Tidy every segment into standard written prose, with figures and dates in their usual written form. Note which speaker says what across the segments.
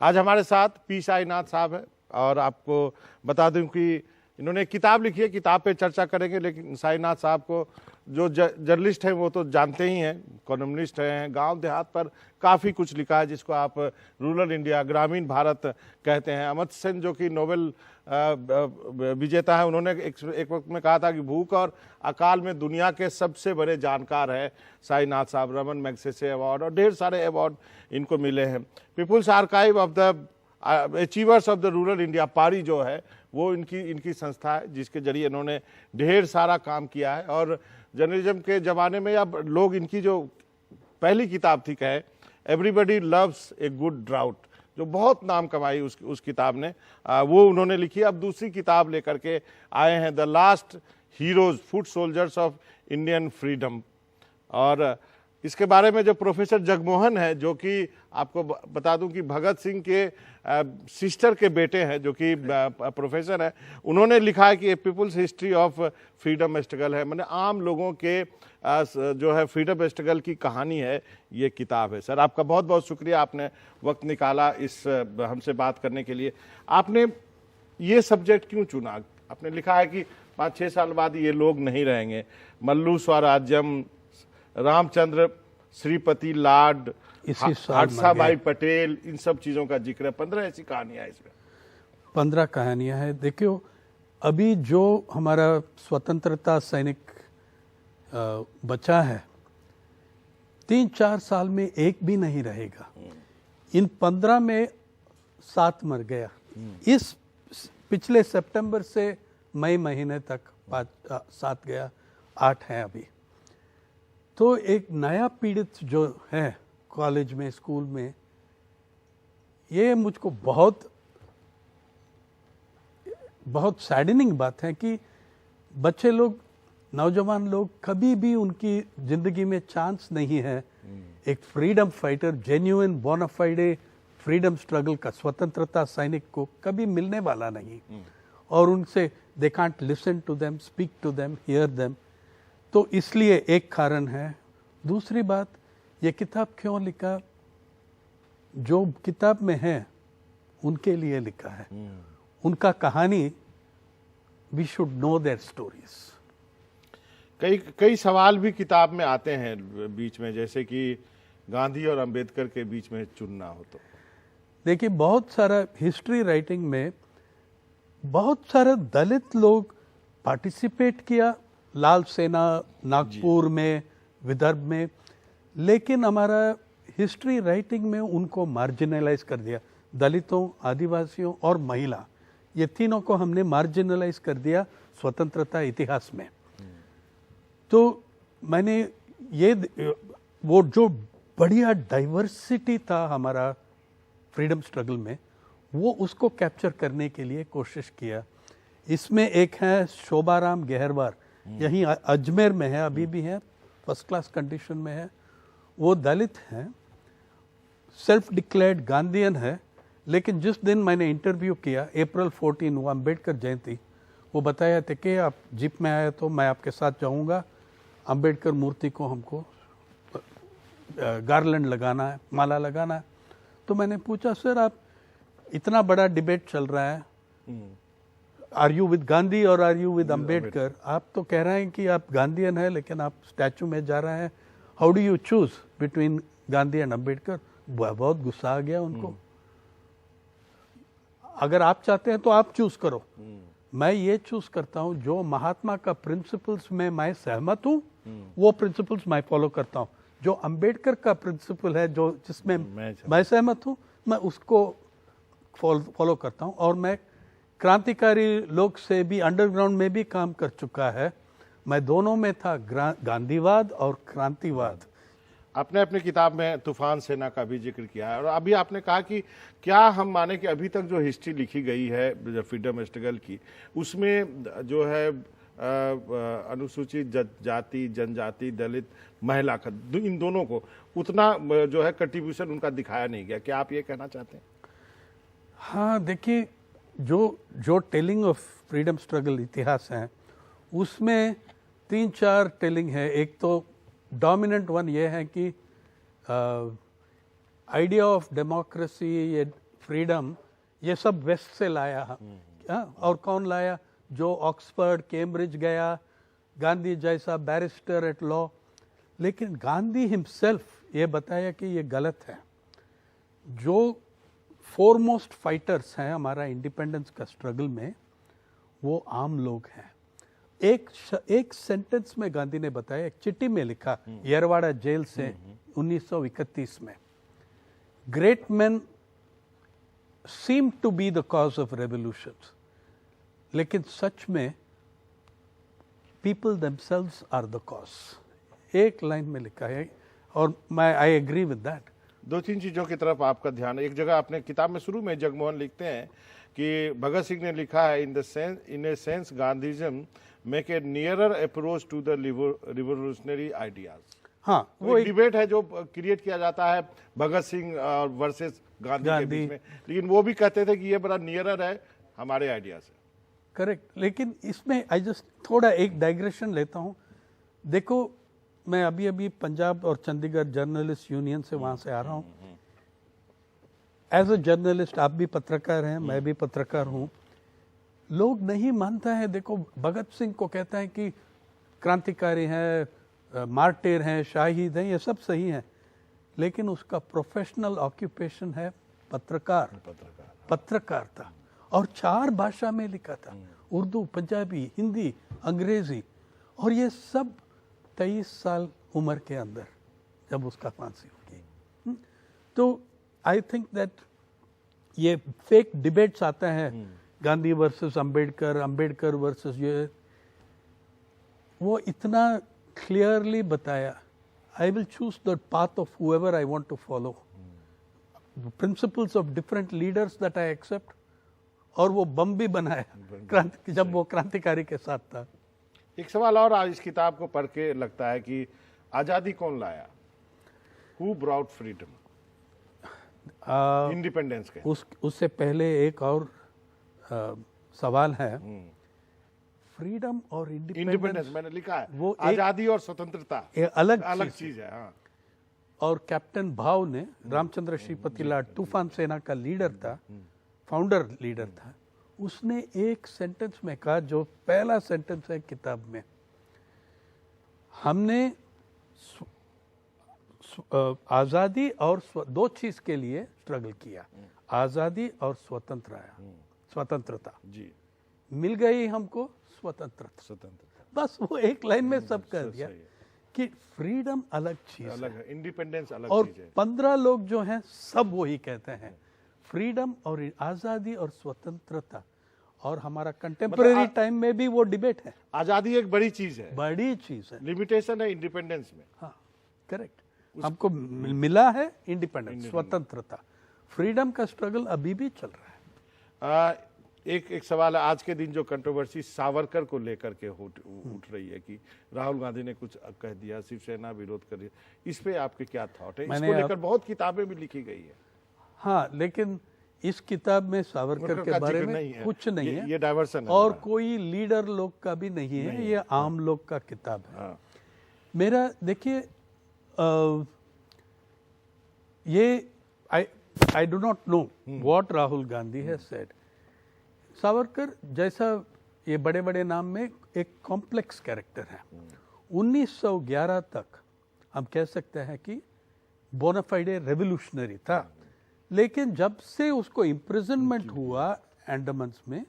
Speaker 1: आज हमारे साथ पी साईनाथ साहब हैं और आपको बता दूं कि इन्होंने किताब लिखी है, किताब पे चर्चा करेंगे, लेकिन साईनाथ साहब को जो जर्नलिस्ट हैं वो तो जानते ही हैं, कॉलमनिस्ट हैं, गांव देहात पर काफ़ी कुछ लिखा है जिसको आप रूरल इंडिया, ग्रामीण भारत कहते हैं। अमर्त्य सेन जो कि नोबेल विजेता है, उन्होंने एक वक्त में कहा था कि भूख और अकाल में दुनिया के सबसे बड़े जानकार हैं साईनाथ साहब। रमन मैग्सेसे अवार्ड और ढेर सारे अवार्ड इनको मिले हैं। People's archive of the achievers of the rural India, PARI जो है वो इनकी संस्था है जिसके जरिए इन्होंने ढेर सारा काम किया है। और जर्नलिज्म के ज़माने में अब लोग इनकी जो पहली किताब थी कहे everybody loves a good drought, जो बहुत नाम कमाई उस किताब ने, वो उन्होंने लिखी। अब दूसरी किताब लेकर के आए हैं, the last heroes, foot soldiers of Indian freedom. और इसके बारे में जो प्रोफेसर जगमोहन है, जो कि आपको बता दूं कि भगत सिंह के सिस्टर के बेटे हैं, जो कि प्रोफेसर है, उन्होंने लिखा है कि a people's history of freedom struggle है, मैंने आम लोगों के जो है फ्रीडम स्ट्रगल की कहानी है ये किताब है। सर आपका बहुत बहुत शुक्रिया, आपने वक्त निकाला इस हमसे बात करने के लिए। आपने ये सब्जेक्ट क्यों चुना? आपने लिखा है कि 5-6 साल बाद ये लोग नहीं रहेंगे, मल्लू स्वराज्यम, रामचंद्र श्रीपति लाड, हर्षाबाई पटेल, इन सब चीज़ों का जिक्र है। 15 ऐसी कहानियां इसमें।
Speaker 2: 15 कहानियां हैं। देखियो, अभी जो हमारा स्वतंत्रता सैनिक बचा है, 3-4 साल में एक भी नहीं रहेगा। इन 15 में 7 मर गया। इस पिछले सितंबर से मई महीने तक 7 गया, 8 हैं अभी। तो एक नया पीड़ित जो है कॉलेज में, स्कूल में, ये मुझको बहुत सैडनिंग बात है कि बच्चे लोग, नौजवान लोग, कभी भी उनकी जिंदगी में चांस नहीं है एक freedom fighter, genuine bonafide freedom struggle का, स्वतंत्रता सैनिक को कभी मिलने वाला नहीं। और उनसे they can't listen to them, speak to them, hear them. तो इसलिए एक कारण है। दूसरी बात, ये किताब क्यों लिखा? जो किताब में है उनके लिए लिखा है, उनका कहानी, we should know their stories.
Speaker 1: कई सवाल भी किताब में आते हैं बीच में, जैसे कि गांधी और अंबेडकर के बीच में चुनना हो तो।
Speaker 2: देखिए, बहुत सारा हिस्ट्री राइटिंग में बहुत सारे दलित लोग पार्टिसिपेट किया, लाल सेना नागपुर में, विदर्भ में, लेकिन हमारा हिस्ट्री राइटिंग में उनको मार्जिनलाइज कर दिया। दलितों, आदिवासियों और महिला, ये तीनों को हमने मार्जिनलाइज कर दिया स्वतंत्रता इतिहास में। तो मैंने वो जो बढ़िया डाइवर्सिटी था हमारा फ्रीडम स्ट्रगल में, वो उसको कैप्चर करने के लिए कोशिश किया। इसमें एक है शोभाराम गेहरवार, यहीं अजमेर में है, अभी भी है, फर्स्ट क्लास कंडीशन में है। वो दलित हैं, सेल्फ डिक्लेयर्ड गांधीयन है, लेकिन जिस दिन मैंने इंटरव्यू किया, अप्रैल 14, वो अम्बेडकर जयंती, वो बताया था कि आप जीप में आए तो मैं आपके साथ जाऊंगा, अम्बेडकर मूर्ति को हमको गार्लैंड लगाना है, माला लगाना है। तो मैंने पूछा, सर आप, इतना बड़ा डिबेट चल रहा है, आर यू विद गांधी और आर यू विद अम्बेडकर? आप तो कह रहे हैं कि आप गांधीयन है, लेकिन आप स्टैचू में जा रहे हैं, how do you choose between Gandhi and Ambedkar? बहुत गुस्सा आ गया उनको। अगर आप चाहते हैं तो आप चूज करो, मैं ये चूज करता हूं जो महात्मा का प्रिंसिपल्स में मैं सहमत हूं, वो प्रिंसिपल्स मैं फॉलो करता हूं। जो अम्बेडकर का प्रिंसिपल है, जो जिसमें मैं सहमत हूं, मैं उसको फॉलो करता हूं। और मैं क्रांतिकारी लोग से भी, अंडरग्राउंड में भी काम कर चुका है, मैं दोनों में था, गांधीवाद और क्रांतिवाद।
Speaker 1: आपने अपनी किताब में तूफान सेना का भी जिक्र किया है, और अभी आपने कहा कि क्या हम माने कि अभी तक जो हिस्ट्री लिखी गई है फ्रीडम स्ट्रगल की, उसमें जो है अनुसूचित जाति, जनजाति, दलित, महिला का, इन दोनों को उतना जो है कंट्रीब्यूशन उनका दिखाया नहीं गया। क्या आप ये कहना चाहते हैं?
Speaker 2: हाँ, देखिए, जो टेलिंग ऑफ फ्रीडम स्ट्रगल इतिहास है, उसमें 3-4 टेलिंग है। एक तो डोमिनेंट वन ये है कि आइडिया ऑफ डेमोक्रेसी, ये फ्रीडम, ये सब वेस्ट से लाया। और कौन लाया? जो ऑक्सफोर्ड, कैम्ब्रिज गया, गांधी जैसा बैरिस्टर एट लॉ। लेकिन गांधी हिमसेल्फ ये बताया कि ये गलत है। जो फोरमोस्ट फाइटर्स हैं हमारा इंडिपेंडेंस का स्ट्रगल में, वो आम लोग हैं। एक सेंटेंस में गांधी ने बताया, एक चिट्ठी में लिखा येरवाड़ा जेल से 1931 में, great man seem to be the cause of revolutions, लेकिन सच में people themselves are the cause. एक लाइन में लिखा है और मैं आई एग्री विद दैट।
Speaker 1: दो तीन चीजों की तरफ आपका ध्यान। एक जगह आपने किताब में शुरू में जगमोहन लिखते हैं कि भगत सिंह ने लिखा है, in a sense Gandhism make a nearer approach to the revolutionary ideas.
Speaker 2: हाँ,
Speaker 1: वो एक डिबेट है जो क्रिएट किया जाता है भगत सिंह वर्सेस गांधी के बीच में, लेकिन वो भी कहते थे कि ये बड़ा नियरर है हमारे आइडिया से।
Speaker 2: करेक्ट। लेकिन इसमें आई जस्ट थोड़ा एक डाइग्रेशन लेता हूँ। देखो, मैं अभी अभी पंजाब और चंडीगढ़ जर्नलिस्ट यूनियन से वहां से आ रहा हूँ। एज अ जर्नलिस्ट, आप भी पत्रकार हैं, मैं भी पत्रकार हूँ। लोग नहीं मानता है। देखो, भगत सिंह को कहता है कि क्रांतिकारी हैं, मार्टिर हैं, शाहिद हैं, ये सब सही है, लेकिन उसका प्रोफेशनल ऑक्यूपेशन है पत्रकारिता। और 4 भाषा में लिखा था, उर्दू, पंजाबी, हिंदी, अंग्रेजी। और ये सब 23 साल उम्र के अंदर जब उसका फांसी होगी। तो आई थिंक दैट ये फेक डिबेट्स आता है, गांधी वर्सेस अंबेडकर, अंबेडकर वर्सेस ये, वो इतना क्लियरली बताया, I will choose the path of whoever I want to follow, principles of different leaders that I accept. और वो बम भी बनाया जब वो क्रांतिकारी के साथ था।
Speaker 1: एक सवाल और आज इस किताब को पढ़ के लगता है कि आजादी कौन लाया? हु ब्रॉट फ्रीडम, इंडिपेंडेंस के?
Speaker 2: उससे पहले एक और सवाल है। फ्रीडम और
Speaker 1: इंडिपेंडेंस मैंने लिखा है,
Speaker 2: वो
Speaker 1: आजादी और स्वतंत्रता अलग चीज है। हाँ।
Speaker 2: और कैप्टन भाव ने, रामचंद्र श्रीपति लाड तूफान सेना का लीडर था, फाउंडर लीडर था, उसने एक सेंटेंस में कहा, जो पहला सेंटेंस है किताब में, हमने आजादी और दो चीज के लिए स्ट्रगल किया, आजादी और स्वतंत्रता
Speaker 1: जी,
Speaker 2: मिल गई हमको स्वतंत्रता। बस वो एक लाइन में सब कह दिया कि फ्रीडम अलग चीज
Speaker 1: अलग है, इंडिपेंडेंस अलग
Speaker 2: और
Speaker 1: चीज है।
Speaker 2: 15 लोग जो हैं सब वही कहते हैं, फ्रीडम और आजादी और स्वतंत्रता। और हमारा कंटेम्परेरी टाइम में भी वो डिबेट है।
Speaker 1: आजादी एक बड़ी चीज है,
Speaker 2: बड़ी चीज है,
Speaker 1: लिमिटेशन है इंडिपेंडेंस में।
Speaker 2: हाँ, करेक्ट। हमको मिला है इंडिपेंडेंस, स्वतंत्रता। फ्रीडम का स्ट्रगल अभी भी चल रहा है।
Speaker 1: एक सवाल है, आज के दिन जो कंट्रोवर्सी सावरकर को लेकर के उठ रही है कि राहुल गांधी ने कुछ कह दिया, शिवसेना विरोध कर रही है, इस पे आपके क्या थॉट है? इसको लेकर बहुत किताबें भी लिखी गई है।
Speaker 2: हाँ, लेकिन इस किताब में सावरकर के बारे में कुछ नहीं है,
Speaker 1: ये डाइवर्सन है
Speaker 2: और कोई लीडर लोग का भी नहीं है, ये आम लोग का किताब है।
Speaker 1: हाँ।
Speaker 2: मेरा देखिए, ये I do not know what Rahul Gandhi has said. Savarkar जैसा ये बड़े बड़े नाम में एक कॉम्प्लेक्स कैरेक्टर है। 1911 तक हम कह सकते हैं कि बोनाफाइडे रेवोल्यूशनरी था, लेकिन जब से उसको इम्प्रिजनमेंट हुआ अंडमान्स में,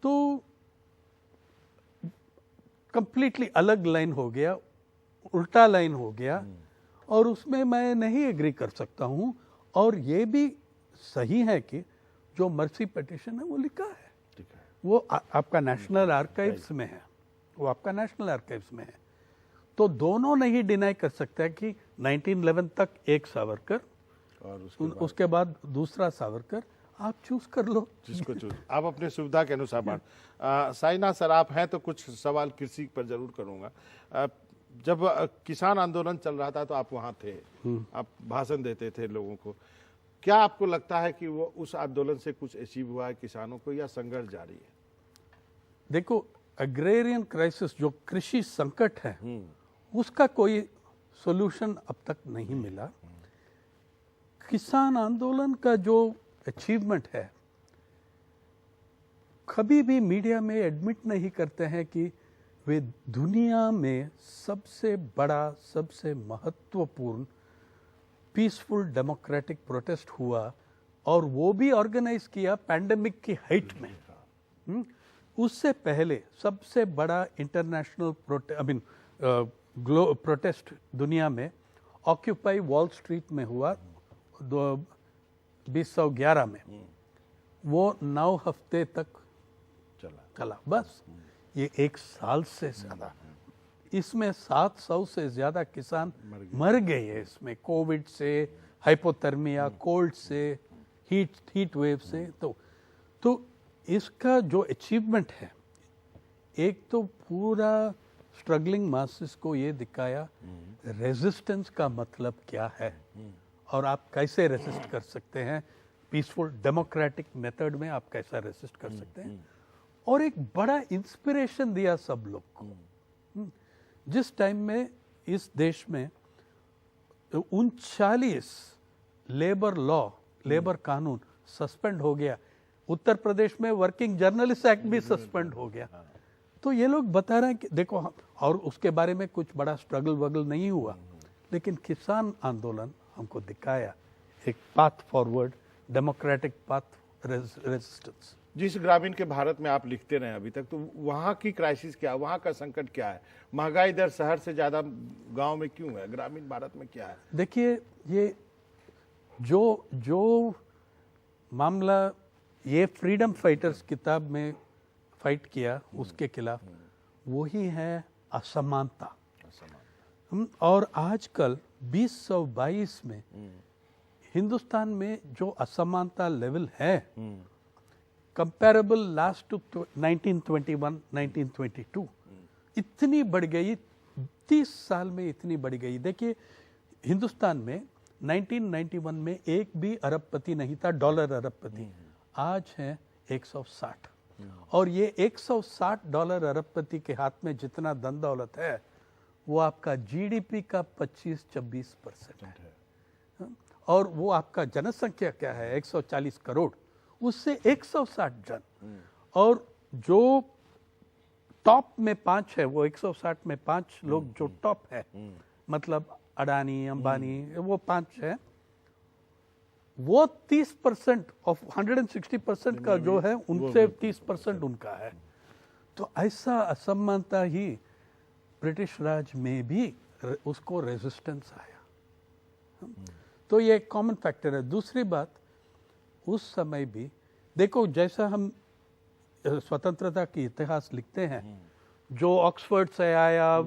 Speaker 2: तो कंप्लीटली अलग लाइन हो गया, उल्टा लाइन हो गया। और उसमें मैं नहीं एग्री कर सकता हूं। और ये भी सही है कि जो मर्सी पिटीशन है वो लिखा है, वो आपका नेशनल आर्काइव्स में है, वो आपका नेशनल आर्काइव्स में है। तो दोनों नहीं डिनाई कर सकता कि 1911 तक एक सावरकर और उसके बाद दूसरा सावरकर, आप चूज कर लो
Speaker 1: जिसको चूज, आप अपने सुविधा के अनुसार बांट। साइनाथ सर, आप हैं तो कुछ सवाल कृषि पर जरूर करूंगा। जब किसान आंदोलन चल रहा था तो आप वहां थे, आप भाषण देते थे लोगों को। क्या आपको लगता है कि वो उस आंदोलन से कुछ अचीव हुआ है किसानों को, या संघर्ष जारी है?
Speaker 2: देखो, एग्रेरियन क्राइसिस, जो कृषि संकट है, उसका कोई सॉल्यूशन अब तक नहीं मिला। किसान आंदोलन का जो अचीवमेंट है, कभी भी मीडिया में एडमिट नहीं करते हैं कि वे दुनिया में सबसे बड़ा, सबसे महत्वपूर्ण पीसफुल डेमोक्रेटिक प्रोटेस्ट हुआ, और वो भी ऑर्गेनाइज किया पैंडेमिक की हाइट में। उससे पहले सबसे बड़ा इंटरनेशनल प्रोटेस्ट दुनिया में ऑक्यूपाई वॉल स्ट्रीट में हुआ 2011 में। वो 9 हफ्ते तक चला बस। ये 1 साल से ज्यादा, इसमें 700 से ज्यादा किसान मर गए हैं इसमें, कोविड से, हाइपोथर्मिया, कोल्ड से, हीट वेव से। तो इसका जो अचीवमेंट है, एक तो पूरा स्ट्रगलिंग मासेस को ये दिखाया रेजिस्टेंस का मतलब क्या है और आप कैसे रेसिस्ट कर सकते हैं, पीसफुल डेमोक्रेटिक मेथड में आप कैसा रेसिस्ट कर सकते हैं, और एक बड़ा इंस्पिरेशन दिया सब लोग को। जिस टाइम में इस देश में 39 लेबर कानून सस्पेंड हो गया, उत्तर प्रदेश में वर्किंग जर्नलिस्ट एक्ट भी सस्पेंड हो गया, तो ये लोग बता रहे हैं कि देखो, और उसके बारे में कुछ बड़ा स्ट्रगल वगल नहीं हुआ, लेकिन किसान आंदोलन हमको दिखाया एक path forward, democratic path resistance.
Speaker 1: जिस ग्रामीण के भारत में आप लिखते रहे अभी तक, तो वहाँ की क्राइसिस क्या है, वहाँ का संकट क्या है? महंगाई दर शहर से ज्यादा गांव में क्यों है? ग्रामीण भारत में क्या है?
Speaker 2: देखिए, ये जो मामला ये फ्रीडम फाइटर्स किताब में फाइट किया उसके खिलाफ, वही है असमानता। और आजकल 2022 में हिंदुस्तान में जो असमानता लेवल है, कंपैरेबल लास्ट टू 1921, 1922, इतनी बढ़ गई, 30 साल में इतनी बढ़ गई। देखिए, हिंदुस्तान में 1991 में एक भी अरबपति नहीं था, डॉलर अरबपति। आज है 160, और ये 160 डॉलर अरबपति के हाथ में जितना धन दौलत है, वो आपका जीडीपी का 25-26% है। और वो आपका जनसंख्या क्या है, 140 करोड़, उससे 160 जन। और जो टॉप में 5 है, वो 160 में 5 लोग जो टॉप है, मतलब अडानी, अंबानी, वो 5 है, वो 30% ऑफ 160% का जो है, उनसे 30% उनका है। तो ऐसा असमानता ही ब्रिटिश राज में भी उसको रेजिस्टेंस आया। तो ये एक कॉमन फैक्टर है। दूसरी बात, उस समय भी देखो, जैसा हम स्वतंत्रता की इतिहास लिखते हैं, जो ऑक्सफोर्ड से आया,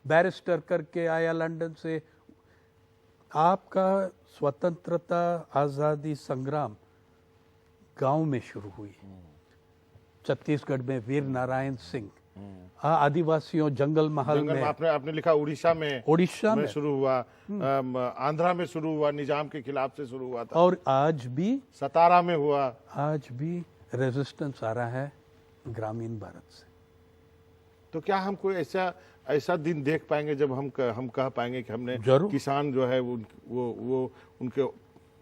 Speaker 2: बैरिस्टर करके आया लंदन से, आपका स्वतंत्रता आजादी संग्राम गांव में शुरू हुई। छत्तीसगढ़ में वीर नारायण सिंह, आदिवासियों जंगल महल में,
Speaker 1: आपने लिखा उड़ीसा में शुरू हुआ, आंध्रा में शुरू हुआ, निजाम के खिलाफ से शुरू हुआ था,
Speaker 2: और आज भी
Speaker 1: सतारा में हुआ। आज
Speaker 2: भी रेजिस्टेंस आ रहा है ग्रामीण भारत से।
Speaker 1: तो क्या हम कोई ऐसा दिन देख पाएंगे जब हम कह पाएंगे कि हमने किसान जो है वो उनके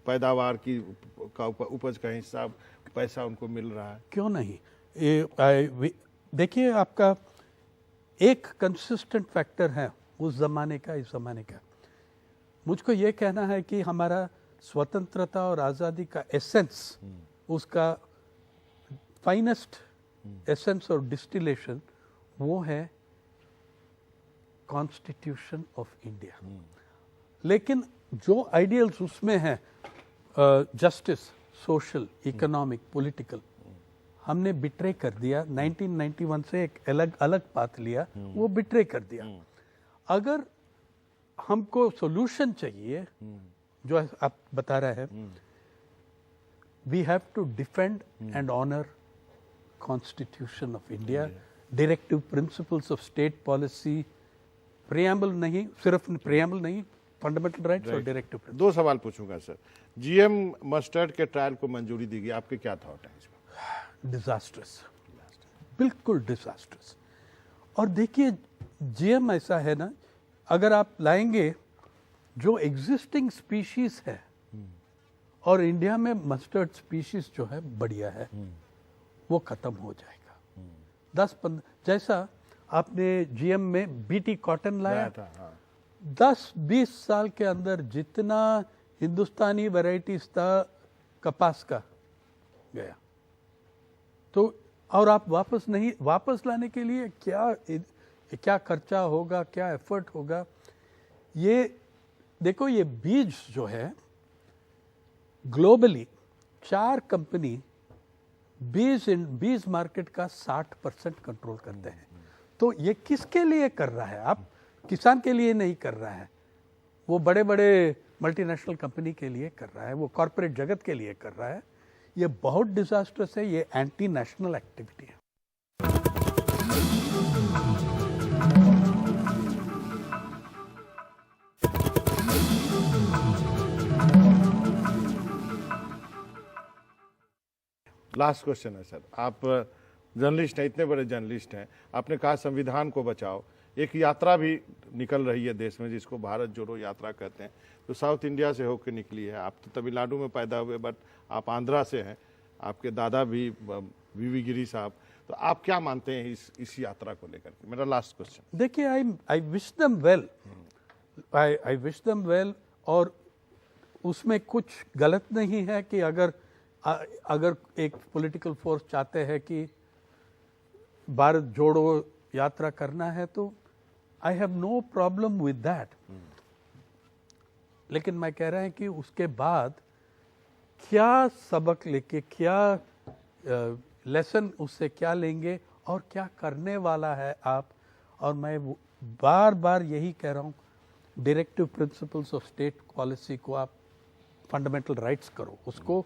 Speaker 1: पैदावार की उपज का हिस्सा पैसा उनको मिल रहा है? क्यों नहीं।
Speaker 2: देखिए, आपका एक कंसिस्टेंट फैक्टर है उस जमाने का, इस जमाने का। मुझको ये कहना है कि हमारा स्वतंत्रता और आज़ादी का एसेंस, उसका फाइनेस्ट एसेंस और डिस्टिलेशन, वो है कॉन्स्टिट्यूशन ऑफ इंडिया। लेकिन जो आइडियल्स उसमें हैं, जस्टिस, सोशल, इकोनॉमिक, पॉलिटिकल, हमने बिट्रे कर दिया। 1991 से एक अलग पाथ लिया, वो बिट्रे कर दिया। अगर हमको सॉल्यूशन चाहिए, जो आप बता रहे हैं, we have to defend and honour constitution of India, directive principles of state policy, preamble नहीं, सिर्फ प्रियम्बल नहीं, फंडामेंटल राइट्स और डायरेक्टिव प्रिंसिपल।
Speaker 1: 2 सवाल पूछूंगा सर। जीएम मस्टर्ड के ट्रायल को मंजूरी दी गई, आपके क्या थॉट है इसमें?
Speaker 2: डिजास्ट्रस, बिल्कुल डिजास्ट्रस। और देखिए, जीएम ऐसा है ना, अगर आप लाएंगे जो एग्जिस्टिंग स्पीशीज है और इंडिया में मस्टर्ड स्पीशीज जो है बढ़िया है, वो खत्म हो जाएगा। 10-15 जैसा आपने जीएम में बीटी कॉटन लाया
Speaker 1: था, हाँ।
Speaker 2: 10-20 साल के अंदर जितना हिंदुस्तानी वैरायटीज था कपास का गया। तो और आप वापस लाने के लिए क्या खर्चा होगा, क्या एफर्ट होगा। ये देखो, ये बीज जो है ग्लोबली 4 कंपनी बीज मार्केट का 60% कंट्रोल करते हैं। तो ये किसके लिए कर रहा है? आप किसान के लिए नहीं कर रहा है, वो बड़े बड़े मल्टीनेशनल कंपनी के लिए कर रहा है, वो कॉरपोरेट जगत के लिए कर रहा है। ये बहुत डिजास्टर्स है, ये एंटी नेशनल एक्टिविटी है।
Speaker 1: लास्ट क्वेश्चन है सर, आप जर्नलिस्ट हैं, इतने बड़े जर्नलिस्ट हैं, आपने कहा संविधान को बचाओ। एक यात्रा भी निकल रही है देश में जिसको भारत जोड़ो यात्रा कहते हैं, तो साउथ इंडिया से होकर निकली है। आप तो तमिलनाडु में पैदा हुए, बट आप आंध्रा से हैं, आपके दादा भी वीवी गिरी साहब। तो आप क्या मानते हैं इस यात्रा को लेकर के? मेरा लास्ट क्वेश्चन।
Speaker 2: देखिए, I wish them well, I wish them well, और उसमें कुछ गलत नहीं है कि अगर एक पॉलिटिकल फोर्स चाहते हैं कि भारत जोड़ो यात्रा करना है, तो I have no problem with that. लेकिन मैं कह रहा हूं कि उसके बाद क्या सबक लेके, क्या लेसन उससे क्या लेंगे और क्या करने वाला है आप। और मैं बार बार यही कह रहा हूं, directive principles of state policy को आप फंडामेंटल राइट्स करो, उसको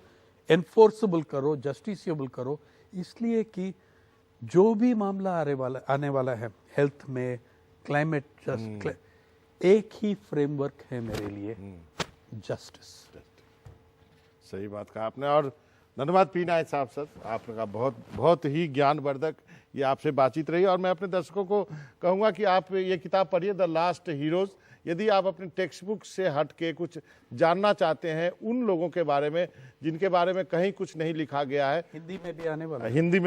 Speaker 2: एनफोर्सेबल करो, जस्टिसेबल करो, इसलिए कि जो भी मामला आने वाला है हेल्थ में, क्लाइमेट जस्ट, एक ही फ्रेमवर्क है मेरे लिए, जस्टिस।
Speaker 1: सही बात कहा आपने। और धन्यवाद पी नायक साहब, सर आपने कहा बहुत ही ज्ञानवर्धक ये आपसे बातचीत रही। और मैं अपने दर्शकों को कहूँगा कि आप ये किताब पढ़िए, द लास्ट हीरोज़। यदि आप अपने टेक्स्ट बुक से हट के कुछ जानना चाहते हैं उन लोगों के बारे में जिनके बारे में कहीं कुछ नहीं लिखा गया है,
Speaker 2: हिंदी में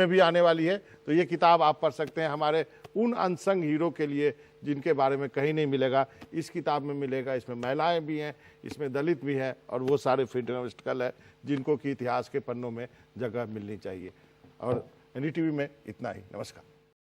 Speaker 2: भी आने वाली है,
Speaker 1: तो ये किताब आप पढ़ सकते हैं। हमारे उन अनसंग हीरो के लिए जिनके बारे में कहीं नहीं मिलेगा, इस किताब में मिलेगा। इसमें महिलाएं भी हैं, इसमें दलित भी हैं, और वो सारे फ्रीडम स्ट्रगल है जिनको कि इतिहास के पन्नों में जगह मिलनी चाहिए। और एनडीटीवी में इतना ही। नमस्कार।